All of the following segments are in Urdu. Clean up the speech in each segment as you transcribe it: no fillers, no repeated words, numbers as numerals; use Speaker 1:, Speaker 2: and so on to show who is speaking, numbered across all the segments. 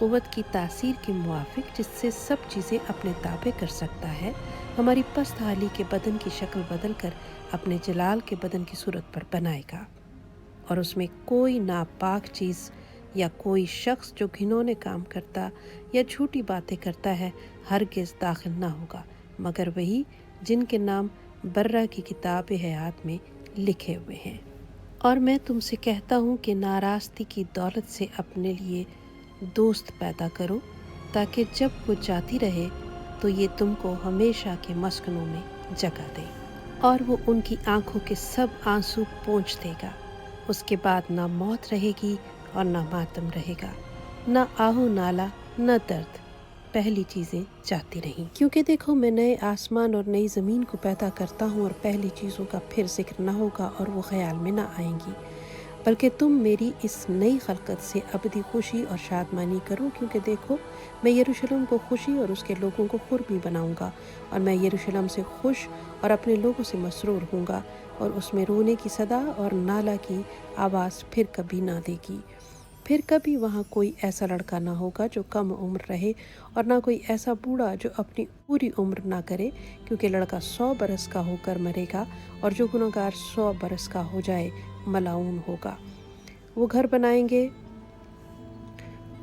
Speaker 1: قوت کی تاثیر کے موافق جس سے سب چیزیں اپنے تابع کر سکتا ہے، ہماری پست حالی کے بدن کی شکل بدل کر اپنے جلال کے بدن کی صورت پر بنائے گا، اور اس میں کوئی ناپاک چیز یا کوئی شخص جو گھنونے کام کرتا یا جھوٹی باتیں کرتا ہے ہرگز داخل نہ ہوگا، مگر وہی جن کے نام برہ کی کتاب حیات میں لکھے ہوئے ہیں۔ اور میں تم سے کہتا ہوں کہ ناراستی کی دولت سے اپنے لیے دوست پیدا کرو، تاکہ جب وہ جاتی رہے تو یہ تم کو ہمیشہ کے مسکنوں میں جگہ دے، اور وہ ان کی آنکھوں کے سب آنسو پونچھ دے گا۔ اس کے بعد نہ موت رہے گی اور نہ ماتم رہے گا، نہ آہو نالا، نہ درد، پہلی چیزیں جاتی رہیں۔ کیونکہ دیکھو میں نئے آسمان اور نئی زمین کو پیدا کرتا ہوں، اور پہلی چیزوں کا پھر ذکر نہ ہوگا اور وہ خیال میں نہ آئیں گی، بلکہ تم میری اس نئی خلقت سے ابدی خوشی اور شادمانی کرو۔ کیونکہ دیکھو میں یروشلم کو خوشی اور اس کے لوگوں کو قربی بناؤں گا، اور میں یروشلم سے خوش اور اپنے لوگوں سے مسرور ہوں گا، اور اس میں رونے کی صدا اور نالہ کی آواز پھر کبھی نہ دے گی۔ پھر کبھی وہاں کوئی ایسا لڑکا نہ ہوگا جو کم عمر رہے، اور نہ کوئی ایسا بوڑھا جو اپنی پوری عمر نہ کرے، کیونکہ لڑکا 100 برس کا ہو کر مرے گا، اور جو گنہگار 100 برس کا ہو جائے ملعون ہوگا۔ وہ گھر بنائیں گے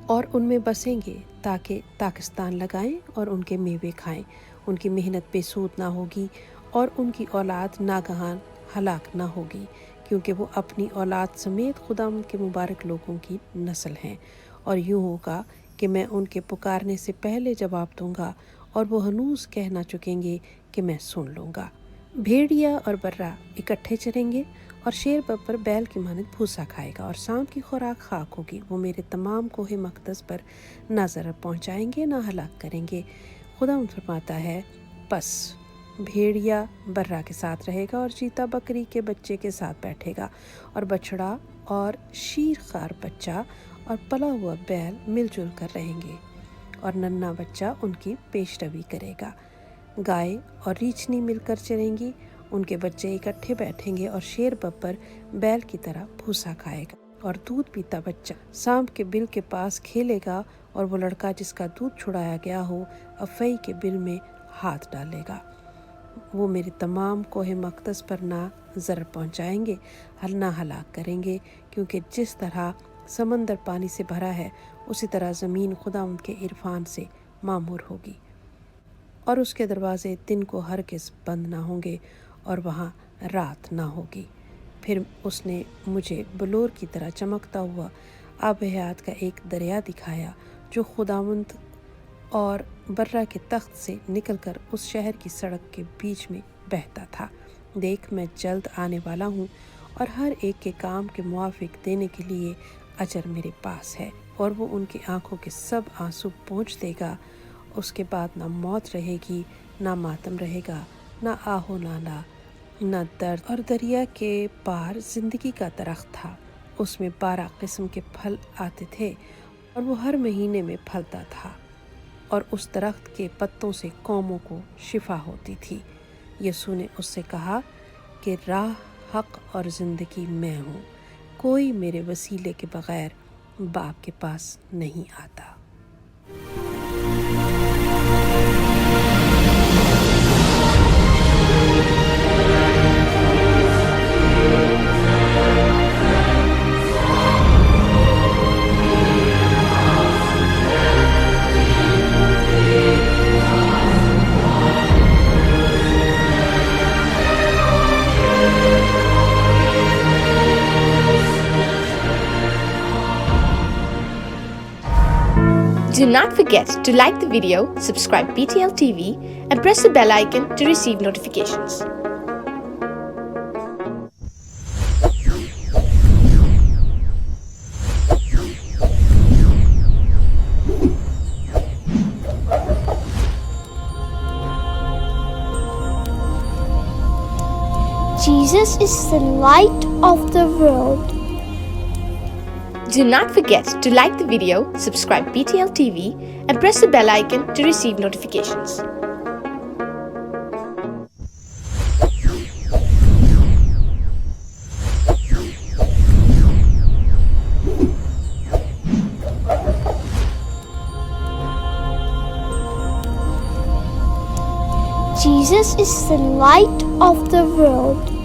Speaker 1: اور ان میں بسیں گے، تاکہ پاکستان لگائیں اور ان کے میوے کھائیں۔ ان کی محنت بے سود نہ ہوگی، اور ان کی اولاد ناگہان ہلاک نہ ہوگی، کیونکہ وہ اپنی اولاد سمیت خداوند کے مبارک لوگوں کی نسل ہیں۔ اور یوں ہوگا کہ میں ان کے پکارنے سے پہلے جواب دوں گا، اور وہ ہنوز کہہ نہ چکیں گے کہ میں سن لوں گا۔ بھیڑیا اور برہ اکٹھے چریں گے، اور شیر ببر بیل کی مانند بھوسا کھائے گا، اور سانپ کی خوراک خاک ہوگی۔ وہ میرے تمام کوہ مقدس پر نہ ضرر پہنچائیں گے، نہ ہلاک کریں گے۔ خداوند فرماتا ہے، پس بھیڑیا برہ کے ساتھ رہے گا، اور چیتا بکری کے بچے کے ساتھ بیٹھے گا، اور بچڑا اور شیر خار بچہ اور پلا ہوا بیل مل جل کر رہیں گے، اور ننھا بچہ ان کی پیش روی کرے گا۔ گائے اور ریچھنی مل کر چریں گی، ان کے بچے اکٹھے بیٹھیں گے، اور شیر ببر بیل کی طرح بھوسا کھائے گا، اور دودھ پیتا بچہ سانپ کے بل کے پاس کھیلے گا، اور وہ لڑکا جس کا دودھ چھڑایا گیا ہو افئی کے بل میں ہاتھ ڈالے گا۔ وہ میرے تمام کوہ مقدس پر نہ ضرر پہنچائیں گے، نہ ہلاک کریں گے، کیونکہ جس طرح سمندر پانی سے بھرا ہے، اسی طرح زمین خداوند کے عرفان سے معمور ہوگی، اور اس کے دروازے دن کو ہرگز بند نہ ہوں گے، اور وہاں رات نہ ہوگی۔ پھر اس نے مجھے بلور کی طرح چمکتا ہوا آب حیات کا ایک دریا دکھایا، جو خداوند اور برہ کے تخت سے نکل کر اس شہر کی سڑک کے بیچ میں بہتا تھا۔ دیکھ میں جلد آنے والا ہوں، اور ہر ایک کے کام کے موافق دینے کے لیے اجر میرے پاس ہے۔ اور وہ ان کی آنکھوں کے سب آنسو پونچھ دے گا۔ اس کے بعد نہ موت رہے گی، نہ ماتم رہے گا، نہ آہو نالا، نہ درد۔ اور دریا کے پار زندگی کا درخت تھا، اس میں 12 قسم کے پھل آتے تھے، اور وہ ہر مہینے میں پھلتا تھا، اور اس درخت کے پتوں سے قوموں کو شفا ہوتی تھی۔ یسوع نے اس سے کہا کہ راہ، حق اور زندگی میں ہوں، کوئی میرے وسیلے کے بغیر باپ کے پاس نہیں آتا۔
Speaker 2: Do not forget to like the video, subscribe BTL TV, and press the bell icon to receive notifications.
Speaker 3: Jesus is the light of the world.
Speaker 2: Do not forget to like the video, subscribe BTL TV, and press the bell icon to receive notifications.
Speaker 3: Jesus is the light of the world.